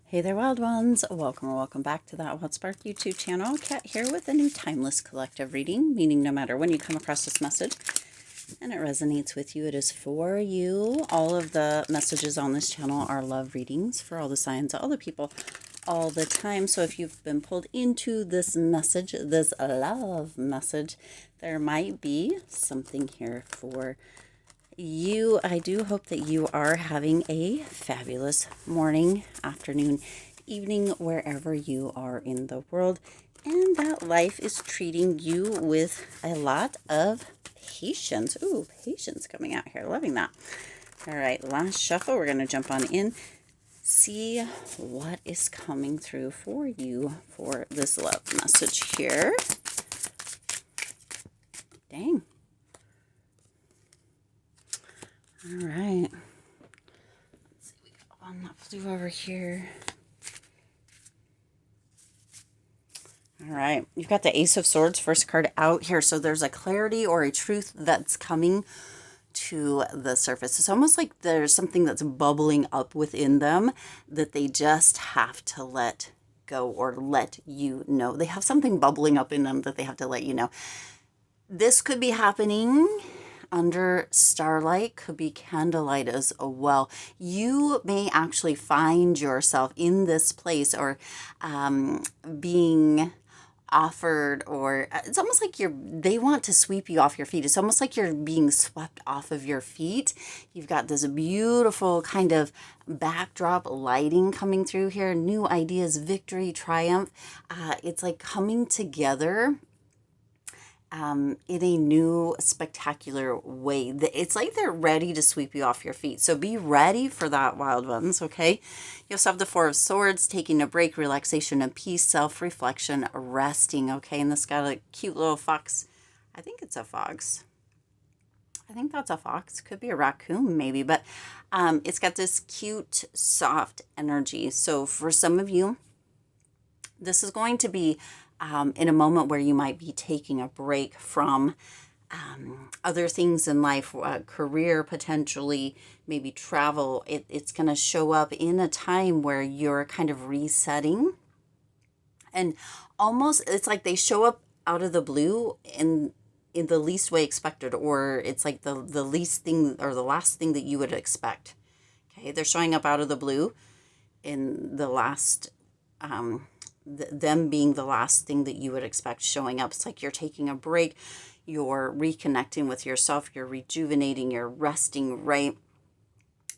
Hey there, wild ones. Welcome or welcome back to that What Sparked YouTube channel. Kat here with a new timeless collective reading, meaning no matter when you come across this message and it resonates with you, it is for you. All of the messages on this channel are love readings for all the signs, all the people, all the time. So if you've been pulled into this message, this love message, there might be something here for you. I do hope that you are having a fabulous morning, afternoon, evening, wherever you are in the world, and that life is treating you with a lot of patience. Ooh, patience coming out here. Loving that. All right, last shuffle. We're going to jump on in, see what is coming through for you for this love message here. Dang. All right. Let's see, we got one that flew over here. All right. You've got the Ace of Swords, first card out here. So there's a clarity or a truth that's coming to the surface. It's almost like there's something that's bubbling up within them that they just have to let go or let you know. They have something bubbling up in them that they have to let you know. This could be happening under starlight, could be candlelight as well. You may actually find yourself in this place or being offered, or it's almost like they want to sweep you off your feet. It's almost like you're being swept off of your feet. You've got this beautiful kind of backdrop lighting coming through here, new ideas, victory, triumph. It's like coming together in a new spectacular way. It's like they're ready to sweep you off your feet. So be ready for that, wild ones, okay? You also have the Four of Swords, taking a break, relaxation and peace, self-reflection, resting, okay? And this got a cute little fox. I think it's a fox. I think that's a fox. Could be a raccoon maybe, but it's got this cute, soft energy. So for some of you, this is going to be in a moment where you might be taking a break from other things in life, career potentially, maybe travel. It's going to show up in a time where you're kind of resetting. And almost, it's like they show up out of the blue in the least way expected, or it's like the least thing or the last thing that you would expect. Okay, they're showing up out of the blue in the last them being the last thing that you would expect showing up. It's like you're taking a break, you're reconnecting with yourself, you're rejuvenating, you're resting, right?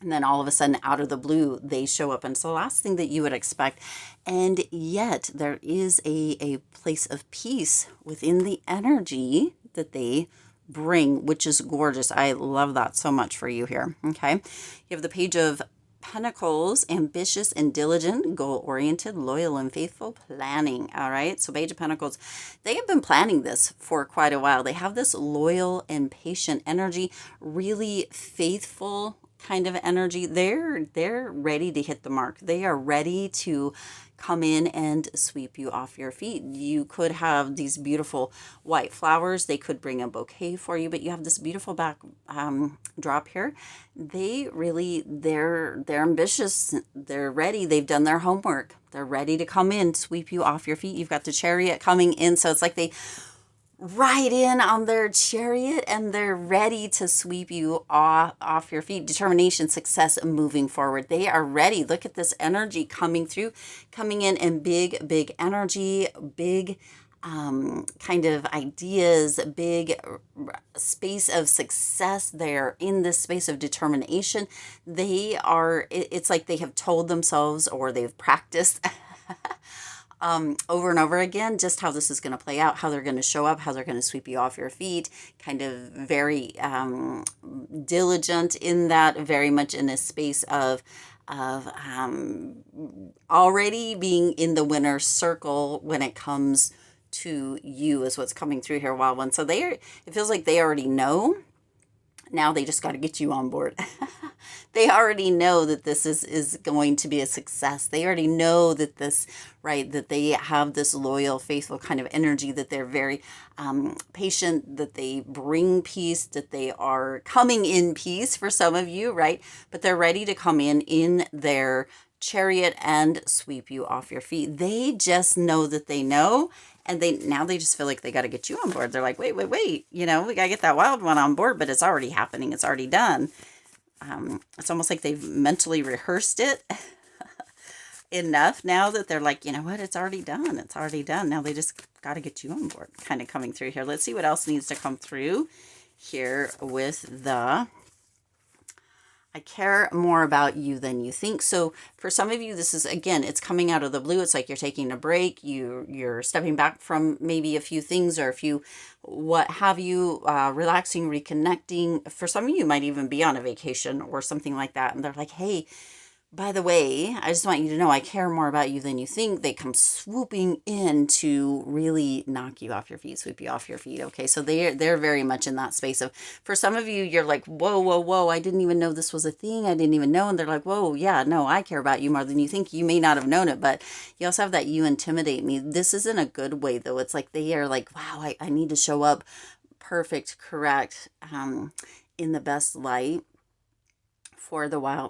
And then all of a sudden, out of the blue, they show up. And it's the last thing that you would expect. And yet, there is a place of peace within the energy that they bring, which is gorgeous. I love that so much for you here, okay? You have the Page of Pentacles, ambitious and diligent, goal-oriented, loyal and faithful, planning. All right, so Page of Pentacles, they have been planning this for quite a while. They have this loyal and patient energy, really faithful kind of energy. They're ready to hit the mark. They are ready to come in and sweep you off your feet. You could have these beautiful white flowers. They could bring a bouquet for you, but you have this beautiful back drop here. They're ambitious. They're ready. They've done their homework. They're ready to come in, sweep you off your feet. You've got the Chariot coming in. So it's like they ride in on their chariot and they're ready to sweep you off your feet. Determination, success, moving forward. They are ready. Look at this energy coming through, coming in big energy, big kind of ideas, big space of success. They're in this space of determination. It's like they have told themselves, or they've practiced over and over again, just how this is going to play out, how they're going to show up, how they're going to sweep you off your feet, kind of very diligent in that, very much in this space of already being in the winner's circle when it comes to you is what's coming through here, wild one. So it feels like they already know. Now they just got to get you on board. They already know that this is going to be a success. They already know that that they have this loyal, faithful kind of energy, that they're very patient, that they bring peace, that they are coming in peace for some of you, right? But they're ready to come in their chariot and sweep you off your feet. They just know that they know, and now they just feel like they got to get you on board. They're like, wait, you know, we got to get that wild one on board, but it's already happening. It's already done. It's almost like they've mentally rehearsed it enough now that they're like, you know what, it's already done. It's already done. Now they just got to get you on board, kind of coming through here. Let's see what else needs to come through here with the I care more about you than you think. So for some of you, this is, again, it's coming out of the blue. It's like you're taking a break. You're stepping back from maybe a few things or a few, what have you, relaxing, reconnecting. For some of you, might even be on a vacation or something like that. And they're like, hey, by the way, I just want you to know I care more about you than you think. They come swooping in to really knock you off your feet, sweep you off your feet. Okay, so they're very much in that space of, for some of you, you're like, whoa, I didn't even know this was a thing. I didn't even know. And they're like, whoa, yeah, no, I care about you more than you think. You may not have known it, but you also have that you intimidate me. This is in a good way, though. It's like they are like, wow, I need to show up perfect, correct, in the best light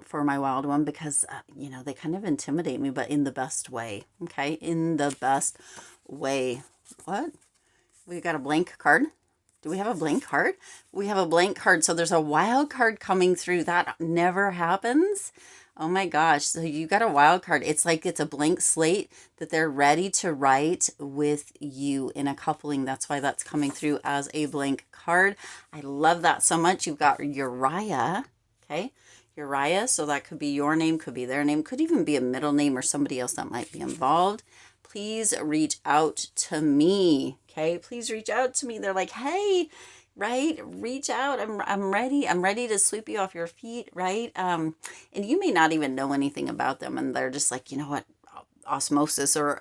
for my wild one, because you know, they kind of intimidate me, but in the best way. Okay, in the best way. What? We got a blank card. Do we have a blank card? We have a blank card. So there's a wild card coming through. That never happens. Oh my gosh. So you got a wild card. It's like it's a blank slate that they're ready to write with you in a coupling. That's why that's coming through as a blank card. I love that so much. You've got Uriah. Okay. Uriah, so that could be your name, could be their name, could even be a middle name or somebody else that might be involved. Please reach out to me, okay? Please reach out to me. They're like, hey, right? Reach out. I'm ready. I'm ready to sweep you off your feet, right? And you may not even know anything about them, and they're just like, you know what, osmosis or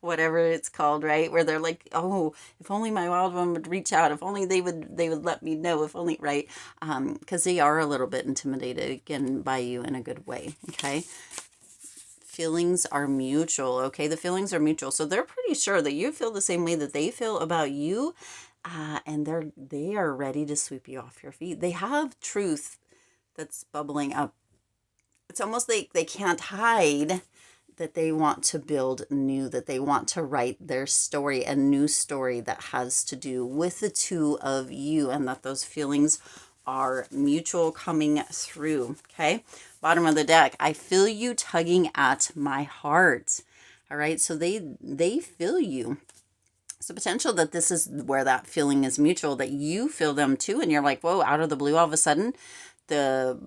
whatever it's called, right? Where they're like, oh, if only my wild one would reach out, if only they would let me know, if only, right? Because they are a little bit intimidated, again, by you in a good way, okay? Feelings are mutual, okay? The feelings are mutual. So they're pretty sure that you feel the same way that they feel about you, and they are ready to sweep you off your feet. They have truth that's bubbling up. It's almost like they can't hide that they want to build new, that they want to write their story, a new story that has to do with the two of you, and that those feelings are mutual coming through, okay? Bottom of the deck, I feel you tugging at my heart, all right? So they feel you. So potential that this is where that feeling is mutual, that you feel them too, and you're like, whoa, out of the blue, all of a sudden, the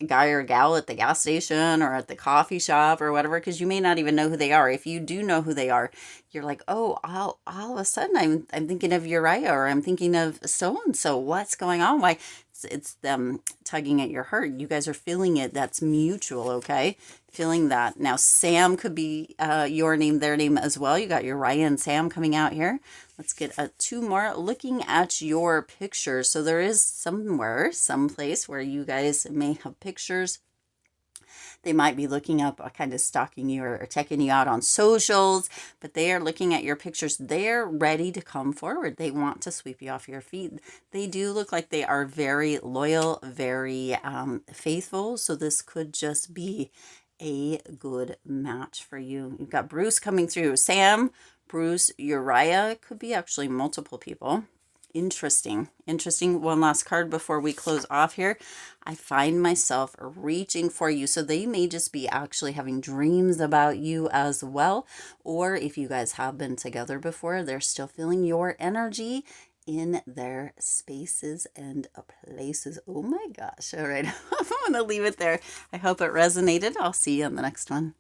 guy or gal at the gas station or at the coffee shop or whatever, because you may not even know who they are. If you do know who they are, you're like, oh, all of a sudden I'm thinking of Uriah, or I'm thinking of so-and-so. What's going on? Why? It's them tugging at your heart. You guys are feeling it. That's mutual, okay? Feeling that. Now, Sam could be your name, their name as well. You got Uriah and Sam coming out here. Let's get two more. Looking at your pictures. So there is someplace where you guys may have pictures. They might be looking up, kind of stalking you or checking you out on socials, but they are looking at your pictures. They're ready to come forward. They want to sweep you off your feet. They do look like they are very loyal, very faithful. So this could just be a good match for you. You've got Bruce coming through. Sam, Bruce, Uriah, could be actually multiple people. Interesting. One last card before we close off here. I find myself reaching for you. So they may just be actually having dreams about you as well. Or if you guys have been together before, they're still feeling your energy in their spaces and places. Oh my gosh. All right. I'm going to leave it there. I hope it resonated. I'll see you on the next one.